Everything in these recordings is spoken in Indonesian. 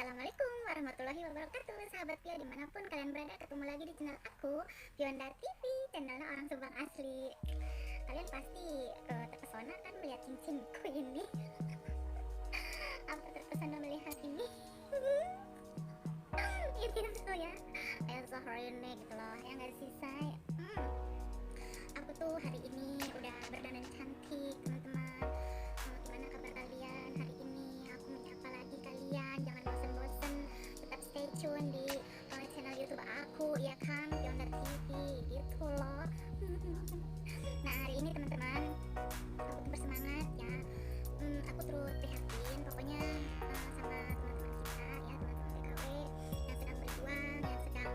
Assalamualaikum warahmatullahi wabarakatuh, sahabat Pio dimanapun kalian berada. Ketemu lagi di channel aku, Pionda TV, channelnya orang Subang asli. Kalian pasti terpesona kan melihat cincinku ini. Apa terpesona melihat ini? Itu ya, kayak Zahra ini gitu loh, yang gak sih say. Aku tuh hari ini udah berdandan cantik teman-teman. Gimana kabar kalian hari ini? Aku menyapa lagi kalian, jangan bosan-bosan, tetap stay tune di channel YouTube aku ya kan, Pionda TV gitu loh. Nah hari ini teman-teman, aku tuh bersemangat ya. Aku turut prihatin pokoknya sama teman-teman kita ya, teman-teman TKW yang sedang berjuang, yang sedang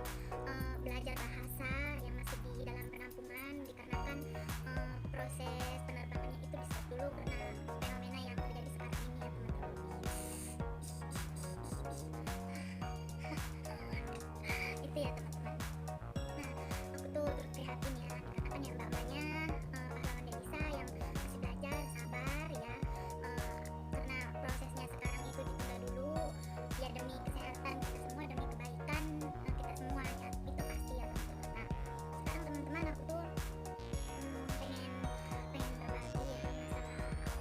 belajar bahasa, yang masih di dalam penampungan dikarenakan proses penerbangannya itu di stop dulu karena fenomena yang terjadi sekarang ini ya teman-teman. Itu ya teman-teman. Nah aku tuh turut prihatin ya, dikarenakan ya mbak-mbaknya pahlawan Denisa yang masih belajar sabar ya, karena prosesnya sekarang itu ditunda dulu ya demi kesehatan kita semua, demi kebaikan kita semua ya, itu pasti ya teman-teman. Nah sekarang teman-teman aku tuh pengen berbagi ya masalah aku,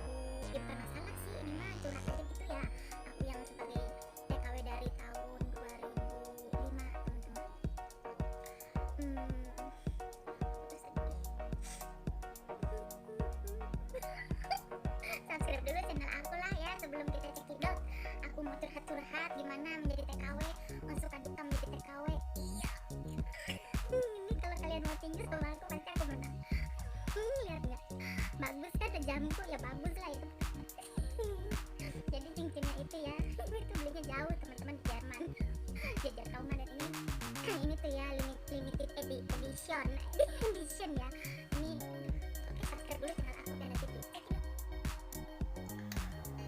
ya bukan masalah sih, ini mah curhat aja gitu ya. Aku yang sebagai TKW dari tahun 2005 teman-teman. Terus subscribe dulu channel aku lah ya sebelum kita cekidot. Aku mau curhat-curhat gimana menjadi TKW, suka duka menjadi TKW. Iya. Ini kalau kalian mau tinggi sama aku pasti aku menang. Lihat nggak? Bagus kan jamku ya, bagus lah itu. Jadi cincinnya itu ya, itu belinya jauh teman-teman di Jerman. Jajar Kauma, dan ini tuh ya limited edition edition ya. Ini oke, subscribe dulu channel aku dan nanti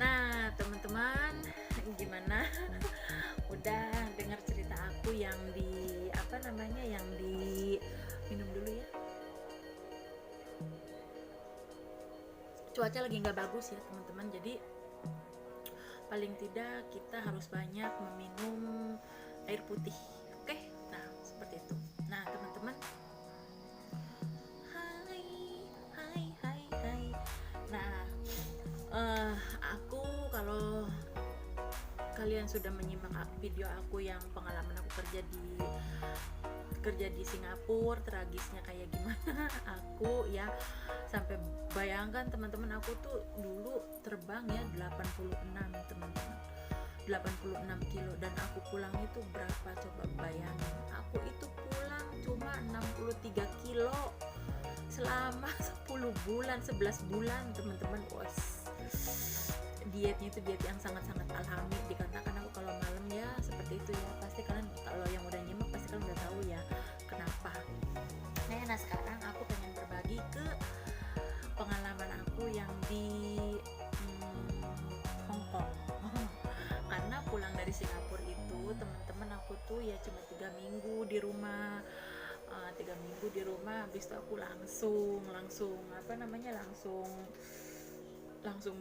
Nah, teman-teman, gimana? Udah dengar cerita aku yang di yang di minum dulu ya. Cuaca lagi nggak bagus ya, teman-teman. Jadi paling tidak kita harus banyak meminum air putih. Oke? Nah, seperti itu. Nah, teman-teman. Hai. Nah, aku kalau kalian sudah menyimak video aku yang pengalaman aku kerja di Singapura, tragisnya kayak gimana aku ya, sampai bayangkan teman-teman, aku tuh dulu terbang ya 86 teman-teman, 86 kilo, dan aku pulang itu berapa, coba bayangin, aku itu pulang cuma 63 kilo selama 10 bulan 11 bulan teman-teman. Dietnya itu diet yang sangat-sangat alami, dikatakan aku kalau malam ya seperti itu ya, pasti kalian kalau yang udah nyimak pasti kalian udah tahu ya kenapa. Nah sekarang aku pengen berbagi ke pengalaman aku yang di Hong Kong. Karena pulang dari Singapura itu teman-teman, aku tuh ya cuma 3 minggu di rumah. 3 minggu di rumah, habis itu aku langsung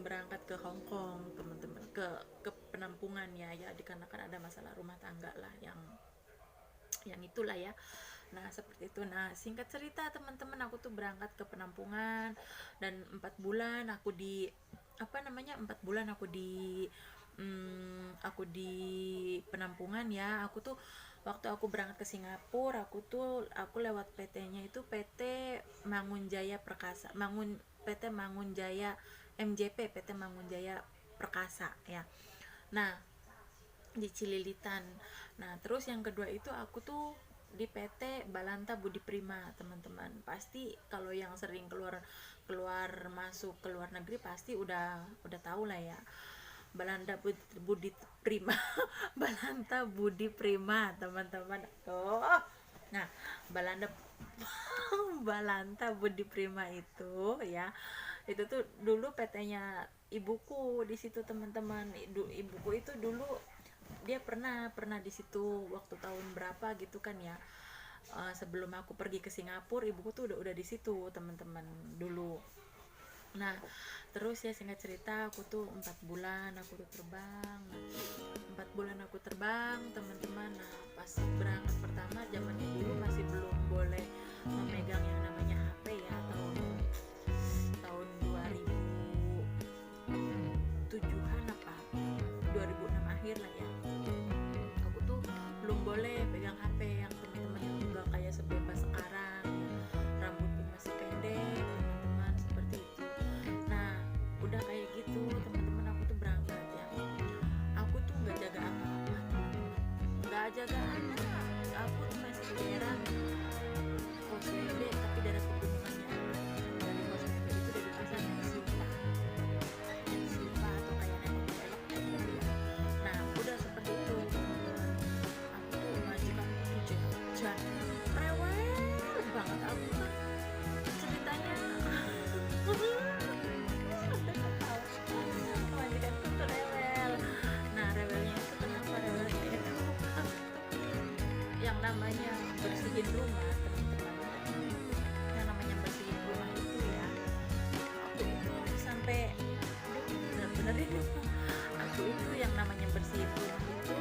berangkat ke Hong Kong teman-teman, ke penampungan ya dikarenakan ada masalah rumah tangga lah yang itulah ya. Nah seperti itu. Nah singkat cerita teman-teman, aku tuh berangkat ke penampungan dan 4 bulan aku di 4 bulan aku di penampungan ya. Aku tuh waktu aku berangkat ke Singapura, aku lewat PT-nya itu PT Mangunjaya Perkasa, PT Mangunjaya MJP, PT Mangunjaya Perkasa ya. Nah di Cililitan. Nah terus yang kedua itu aku tuh di PT Balanta Budi Prima teman-teman. Pasti kalau yang sering keluar masuk ke luar negeri pasti udah tahu lah ya, Balanta Budi Prima Balanta Budi Prima teman-teman. Nah Balanta Budi Prima itu ya, itu tuh dulu PT-nya ibuku di situ teman-teman. Ibuku itu dulu dia pernah di situ waktu tahun berapa gitu kan ya. Sebelum aku pergi ke Singapura, ibuku tuh udah di situ teman-teman dulu. Nah terus ya singkat cerita, aku tuh 4 bulan aku tuh terbang 4 bulan aku terbang teman-teman. Nah pas berangkat pertama zamannya dulu masih belum boleh memegang yang namanya HP ya, tahun 2007-an apa 2006 akhir lah ya. Aku tuh belum boleh pegang HP yang teman-teman, yang enggak kayak sebebas sekarang ya. Rambut pun masih pendek teman-teman, seperti itu. Nah udah kayak gitu teman-teman, aku tuh berangkat ya, aku tuh nggak jaga apa-apa teman-teman, nggak jaga apa, aku tuh masih di daerah Koswebe, tapi daerah pegunungannya. Dari Koswebe itu dari pasar naik Siumpa, atau kayak naik belok kayak gitu ya. Nah udah seperti itu teman-teman, aku tuh majikan tuh jajan rewel banget aku kan ceritanya. Udah ketawa, majikanku tuh rewel. Nah rewelnya itu kenapa rewelnya itu, yang namanya bersihin rumah teman-teman, yang namanya bersihin rumah itu ya, aku itu sampai bener-bener itu, aku itu yang namanya bersihin rumah itu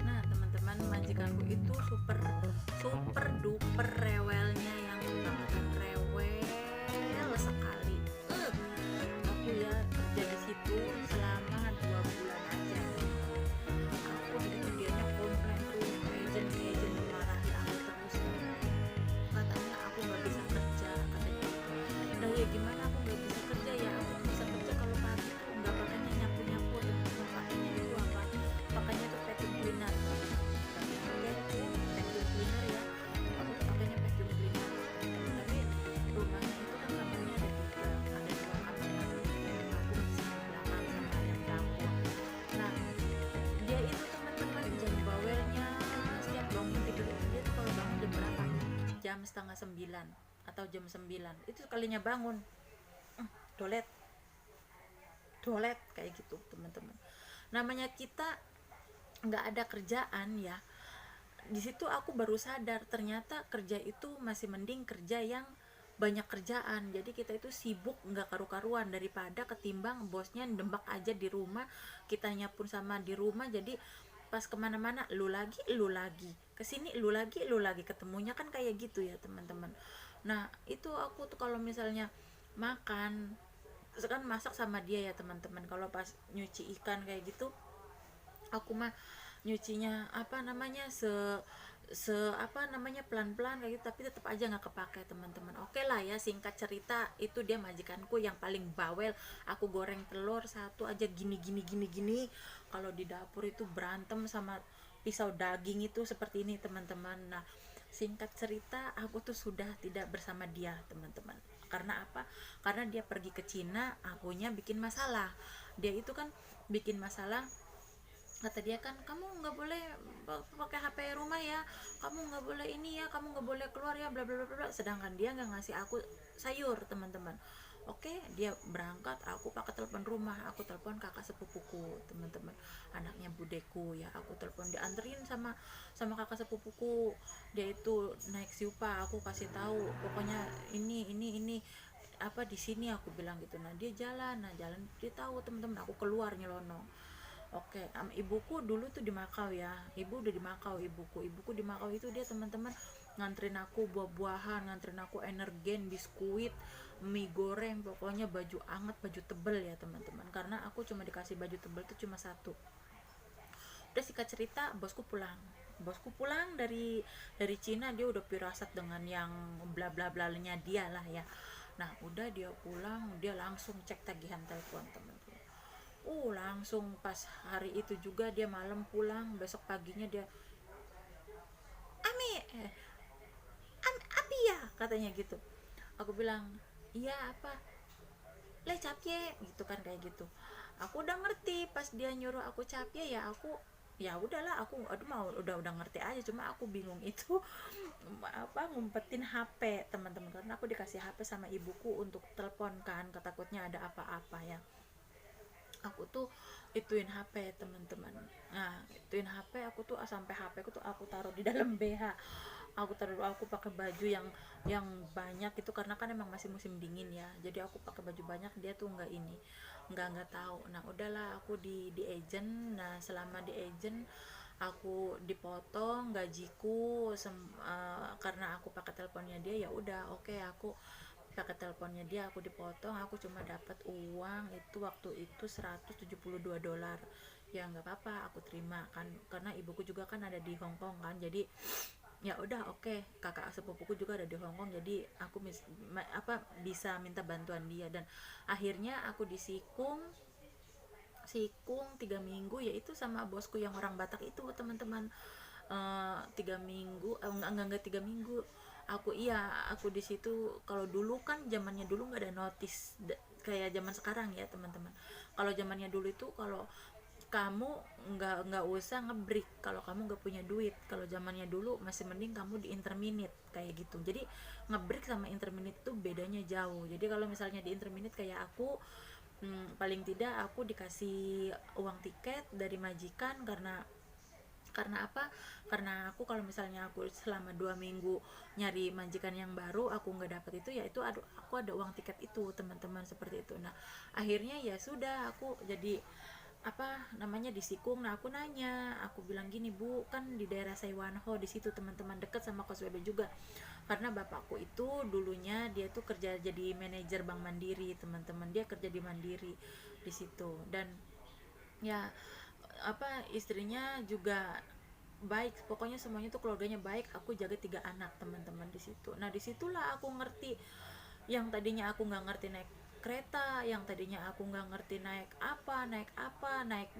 nah teman-teman, majikanku itu super super duper rewelnya, yang bangetan rewel sekali. Aku ya kerja di situ selama 2 bulan aja. Aku itu dianya komplain tuh, agent marahin aku terus. Katanya aku nggak bisa kerja, katanya gitu. Nah ya gimana aku nggak bisa kerja ya? Aku bisa kerja kalau pagi tuh nggak pakainya nyapu-nyapu, dan nggak pakainya itu apa? Pakainya tuh vacuum cleaner. Oke, vacuum cleaner ya. Aku tuh pakainya vacuum cleaner. Tapi rumahnya itu kan kamarnya ada 3, ada 2 kamar mandi. Aku masih di belakang sama yang dapur. Nah dia itu teman-teman jam bawelnya, setiap bangun tidur dia tuh kalau bangun jam berapa? Jam setengah 9 atau jam 9 itu sekalinya bangun, dolet dolet kayak gitu teman-teman. Namanya kita nggak ada kerjaan ya, di situ aku baru sadar ternyata kerja itu masih mending kerja yang banyak kerjaan. Jadi kita itu sibuk nggak karu-karuan daripada ketimbang bosnya nembak aja di rumah, kitanya pun sama di rumah. Jadi pas kemana-mana lu lagi kesini, lu lagi ketemunya kan kayak gitu ya teman-teman. Nah itu aku tuh kalau misalnya makan, kan masak sama dia ya teman-teman. Kalau pas nyuci ikan kayak gitu, aku mah nyucinya apa namanya apa namanya pelan-pelan kayak gitu, tapi tetap aja nggak kepake teman-teman. Oke lah ya, singkat cerita itu dia majikanku yang paling bawel. Aku goreng telur satu aja gini. Kalau di dapur itu berantem sama pisau daging itu seperti ini teman-teman. Nah singkat cerita aku tuh sudah tidak bersama dia teman-teman. Karena apa? Karena dia pergi ke Cina, akunya bikin masalah. Dia itu kan bikin masalah, kata dia kan kamu nggak boleh pakai HP rumah ya, kamu nggak boleh ini ya, kamu nggak boleh keluar ya, bla bla bla bla. Sedangkan dia nggak ngasih aku sayur teman-teman. Oke dia berangkat, aku pakai telepon rumah, aku telepon kakak sepupuku teman-teman, anaknya budeku ya, aku telepon, dianterin sama kakak sepupuku. Dia itu naik Siupa, aku kasih tahu pokoknya ini apa di sini, aku bilang gitu. Nah dia jalan, dia tahu teman-teman aku keluar nyelonong. Oke, ibuku dulu tuh di Makau ya. Ibu udah di Makau, ibuku di Makau itu dia teman-teman nganterin aku buah-buahan, nganterin aku energen, biskuit, mie goreng, pokoknya baju anget, baju tebel ya teman-teman. Karena aku cuma dikasih baju tebel tuh cuma satu. Udah singkat cerita, bosku pulang dari Cina, dia udah firasat dengan yang bla bla blanya dia lah ya. Nah udah dia pulang, dia langsung cek tagihan telepon teman-teman. Langsung pas hari itu juga dia malam pulang, besok paginya dia Ami Abi ya katanya gitu. Aku bilang iya apa, le capye gitu kan kayak gitu. Aku udah ngerti pas dia nyuruh aku capye ya, aku ya udahlah, aku aduh mau udah ngerti aja, cuma aku bingung itu apa ngumpetin HP teman-teman, karena aku dikasih HP sama ibuku untuk telepon kan, ketakutnya ada apa-apa ya. aku tuh ituin HP teman-teman. Nah ituin HP aku tuh sampai HP aku tuh aku taruh di dalam BH, aku pakai baju yang banyak itu karena kan emang masih musim dingin ya, jadi aku pakai baju banyak, dia tuh nggak ini, nggak tahu. Nah udahlah aku di agent. Nah selama di agent aku dipotong gajiku karena aku pakai teleponnya dia. Ya udah oke, aku pakai teleponnya dia, aku dipotong, aku cuma dapat uang itu waktu itu $172. Ya nggak apa-apa, aku terima kan, karena ibuku juga kan ada di Hong Kong kan, jadi ya udah oke, kakak sepupuku juga ada di Hong Kong, jadi aku bisa minta bantuan dia. Dan akhirnya aku disikung sikung 3 minggu, yaitu sama bosku yang orang Batak itu teman-teman. 3 minggu, enggak 3 minggu. Aku di situ. Kalau dulu kan zamannya dulu nggak ada notis kayak zaman sekarang ya teman-teman. Kalau zamannya dulu itu, kalau kamu nggak usah ngebreak kalau kamu nggak punya duit. Kalau zamannya dulu masih mending kamu di interminute kayak gitu. Jadi ngebreak sama interminute tuh bedanya jauh. Jadi kalau misalnya di interminute kayak aku, paling tidak aku dikasih uang tiket dari majikan. Karena apa, karena aku kalau misalnya aku selama 2 minggu nyari majikan yang baru aku nggak dapet itu, ya itu aku ada uang tiket itu teman-teman, seperti itu. Nah akhirnya ya sudah, aku jadi apa namanya disikung. Nah aku nanya, aku bilang gini, Bu, kan di daerah Saiwanho di situ teman-teman, deket sama Kos WB juga, karena bapakku itu dulunya dia tuh kerja jadi manajer Bank Mandiri teman-teman, dia kerja di Mandiri di situ. Dan ya apa, istrinya juga baik, pokoknya semuanya tuh keluarganya baik. Aku jaga 3 anak teman-teman di situ. Nah disitulah aku ngerti, yang tadinya aku nggak ngerti naik kereta, yang tadinya aku nggak ngerti naik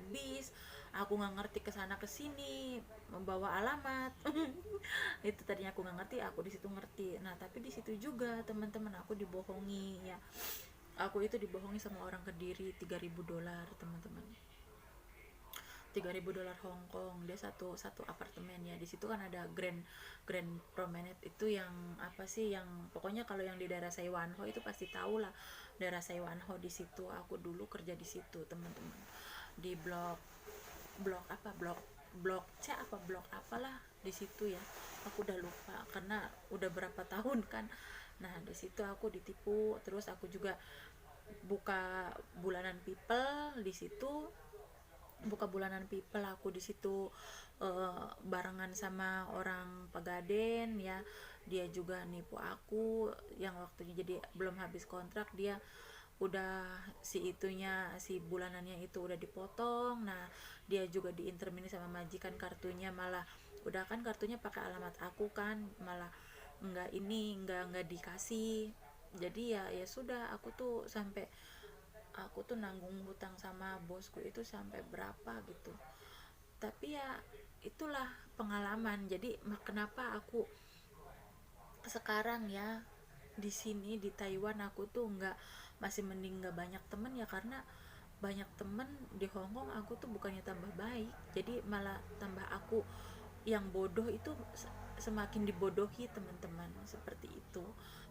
bis, aku nggak ngerti kesana kesini membawa alamat. Itu tadinya aku nggak ngerti, aku di situ ngerti. Nah tapi di situ juga teman-teman aku dibohongi ya, aku itu dibohongi sama orang Kediri $3.000 teman-teman. $3.000 Hong Kong. Dia satu apartemen ya. Di situ kan ada Grand Grand Promenade itu, yang apa sih, yang pokoknya kalau yang di daerah Saiwanho itu pasti tahu lah, daerah Saiwanho. Di situ aku dulu kerja di situ teman-teman, di blok C apa blok apalah di situ ya, aku udah lupa karena udah berapa tahun kan. Nah di situ aku ditipu. Terus aku juga buka bulanan people di situ, aku di situ barengan sama orang Pegaden ya. Dia juga nipu aku, yang waktunya jadi belum habis kontrak, dia udah si bulanannya itu udah dipotong. Nah dia juga diintermini sama majikan, kartunya malah udah kan kartunya pakai alamat aku kan, malah nggak dikasih. Jadi ya sudah, aku tuh nanggung hutang sama bosku itu sampai berapa gitu. Tapi ya itulah pengalaman. Jadi kenapa aku sekarang ya di sini di Taiwan aku tuh masih mending nggak banyak temen ya, karena banyak temen di Hong Kong aku tuh bukannya tambah baik, jadi malah tambah aku yang bodoh itu semakin dibodohi teman-teman, seperti itu.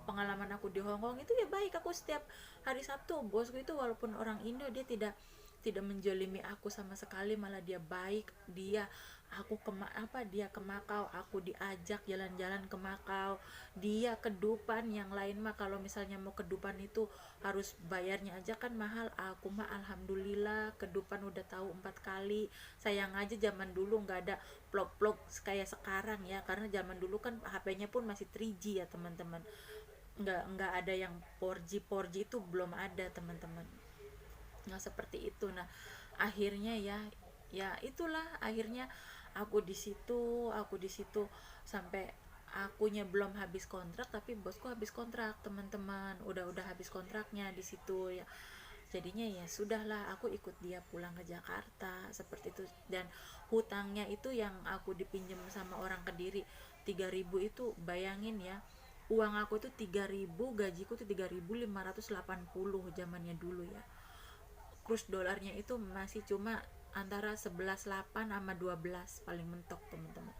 Pengalaman aku di Hong Kong itu ya baik, aku setiap hari Sabtu bosku itu walaupun orang Indo, dia tidak menjolimi aku sama sekali, malah dia baik. Dia ke Makau, aku diajak jalan-jalan ke Makau. Dia ke Dupan, yang lain mah kalau misalnya mau ke Dupan itu harus bayarnya aja kan mahal. Aku mah alhamdulillah ke Dupan udah tahu 4 kali. Sayang aja zaman dulu nggak ada vlog-vlog kayak sekarang ya, karena zaman dulu kan HP-nya pun masih 3G ya teman-teman, nggak ada yang 4G itu belum ada teman-teman, nggak seperti itu. Nah akhirnya ya itulah, akhirnya aku di situ sampai akunya belum habis kontrak, tapi bosku habis kontrak teman-teman, udah habis kontraknya di situ ya. Jadinya ya sudahlah, aku ikut dia pulang ke Jakarta seperti itu. Dan hutangnya itu yang aku dipinjam sama orang Kediri 3.000 itu, bayangin ya, uang aku itu 3.000, gajiku tuh 3.580 zamannya dulu ya. Kurs dolarnya itu masih cuma antara 11,8 sama 12 paling mentok teman-teman.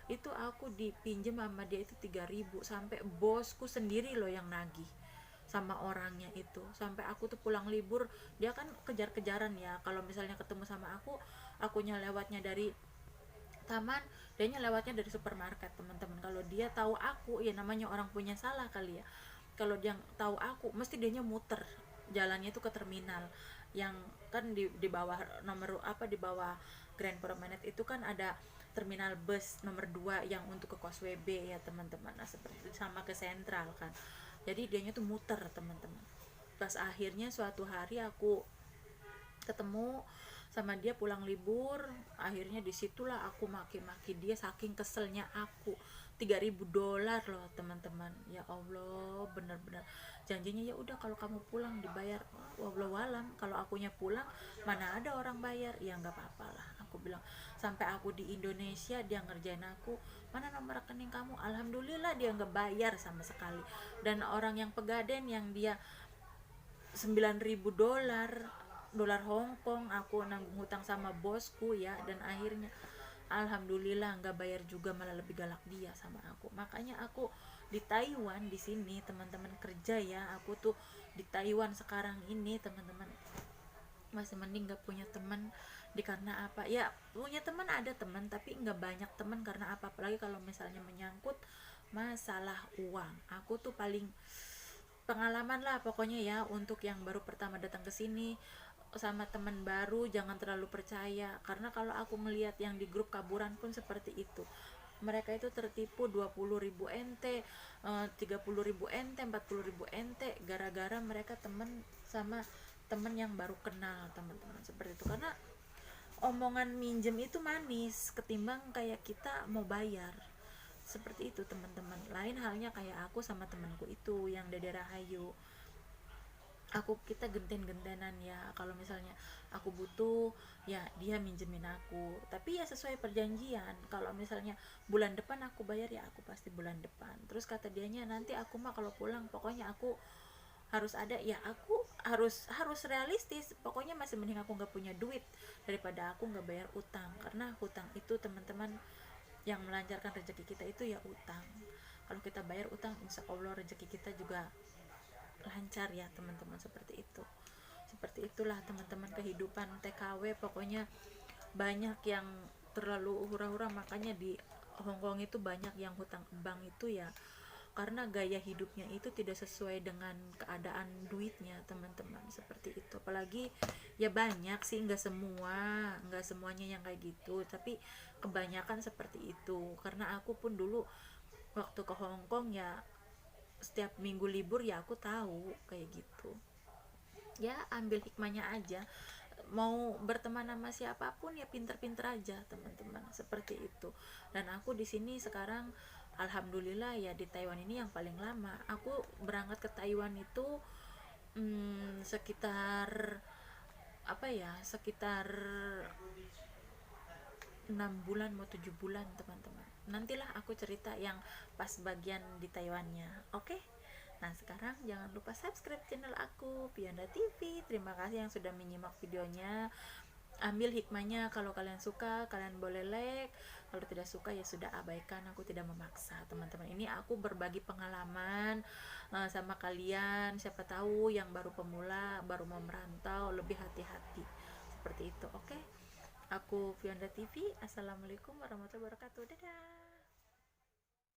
Itu aku dipinjam sama dia itu 3.000, sampai bosku sendiri loh yang nagih. sama orangnya itu. Sampai aku tuh pulang libur, dia kan kejar-kejaran ya, kalau misalnya ketemu sama akunya lewatnya dari taman, dianya lewatnya dari supermarket teman-teman. Kalau dia tahu aku, ya namanya orang punya salah kali ya, kalau dia tahu aku mesti dianya muter jalannya itu ke terminal yang kan di bawah nomor apa, di bawah Grand Promenade itu kan ada terminal bus nomor 2 yang untuk ke Kos WB ya teman-teman. Nah seperti itu, sama ke sentral kan, jadi dianya tuh muter teman-teman. Pas akhirnya suatu hari aku ketemu sama dia pulang libur, akhirnya disitulah aku maki-maki dia saking keselnya aku. $3.000 loh teman-teman, ya Allah, bener-bener janjinya ya udah kalau kamu pulang dibayar. Wallahualam, kalau akunya pulang mana ada orang bayar, ya nggak apa-apa lah aku bilang. Sampai aku di Indonesia dia ngerjain aku, mana nomor rekening kamu, alhamdulillah dia nggak bayar sama sekali. Dan orang yang Pegaden yang dia $9.000 dolar Hong Kong, aku nanggung hutang sama bosku ya, dan akhirnya alhamdulillah nggak bayar juga, malah lebih galak dia sama aku. Makanya aku di Taiwan di sini teman-teman kerja ya, aku tuh di Taiwan sekarang ini teman-teman masih mending nggak punya teman. Karena apa ya, punya teman ada teman tapi nggak banyak teman. Karena apa, apalagi kalau misalnya menyangkut masalah uang, aku tuh paling pengalaman lah pokoknya ya. Untuk yang baru pertama datang ke sini sama teman baru jangan terlalu percaya, karena kalau aku melihat yang di grup kaburan pun seperti itu. Mereka itu tertipu 20.000 NT, 30.000 NT, 40.000 NT, gara-gara mereka temen sama temen yang baru kenal teman-teman, seperti itu. Karena omongan minjem itu manis ketimbang kayak kita mau bayar, seperti itu teman-teman. Lain halnya kayak aku sama temanku itu yang Dede Rahayu, kita genten-gentenan ya. Kalau misalnya aku butuh ya dia minjemin aku, tapi ya sesuai perjanjian. Kalau misalnya bulan depan aku bayar, ya aku pasti bulan depan. Terus kata dianya, nanti aku mah kalau pulang pokoknya aku harus ada, ya aku harus realistis. Pokoknya masih mending aku nggak punya duit daripada aku nggak bayar utang. Karena hutang itu teman-teman yang melancarkan rezeki kita itu ya utang. Kalau kita bayar utang, insya Allah rezeki kita juga lancar ya teman-teman, seperti itu. Seperti itulah teman-teman kehidupan TKW. Pokoknya banyak yang terlalu hura-hura, makanya di Hongkong itu banyak yang hutang bank itu ya, karena gaya hidupnya itu tidak sesuai dengan keadaan duitnya teman-teman, seperti itu. Apalagi ya banyak sih, nggak semuanya yang kayak gitu, tapi kebanyakan seperti itu. Karena aku pun dulu waktu ke Hongkong ya, setiap minggu libur ya aku tahu kayak gitu. Ya ambil hikmahnya aja, mau berteman sama siapapun ya pinter-pinter aja teman-teman, seperti itu. Dan aku di sini sekarang alhamdulillah ya, di Taiwan ini yang paling lama. Aku berangkat ke Taiwan itu sekitar apa ya, sekitar 6 bulan mau 7 bulan teman-teman. Nantilah aku cerita yang pas bagian di Taiwannya, oke? Nah sekarang jangan lupa subscribe channel aku Pionda TV. Terima kasih yang sudah menyimak videonya. Ambil hikmahnya, kalau kalian suka kalian boleh like, kalau tidak suka ya sudah abaikan, aku tidak memaksa teman-teman. Ini aku berbagi pengalaman sama kalian, siapa tahu yang baru pemula, baru mau merantau, lebih hati-hati, seperti itu. Oke, aku Pionda TV. Assalamualaikum warahmatullahi wabarakatuh, dadah.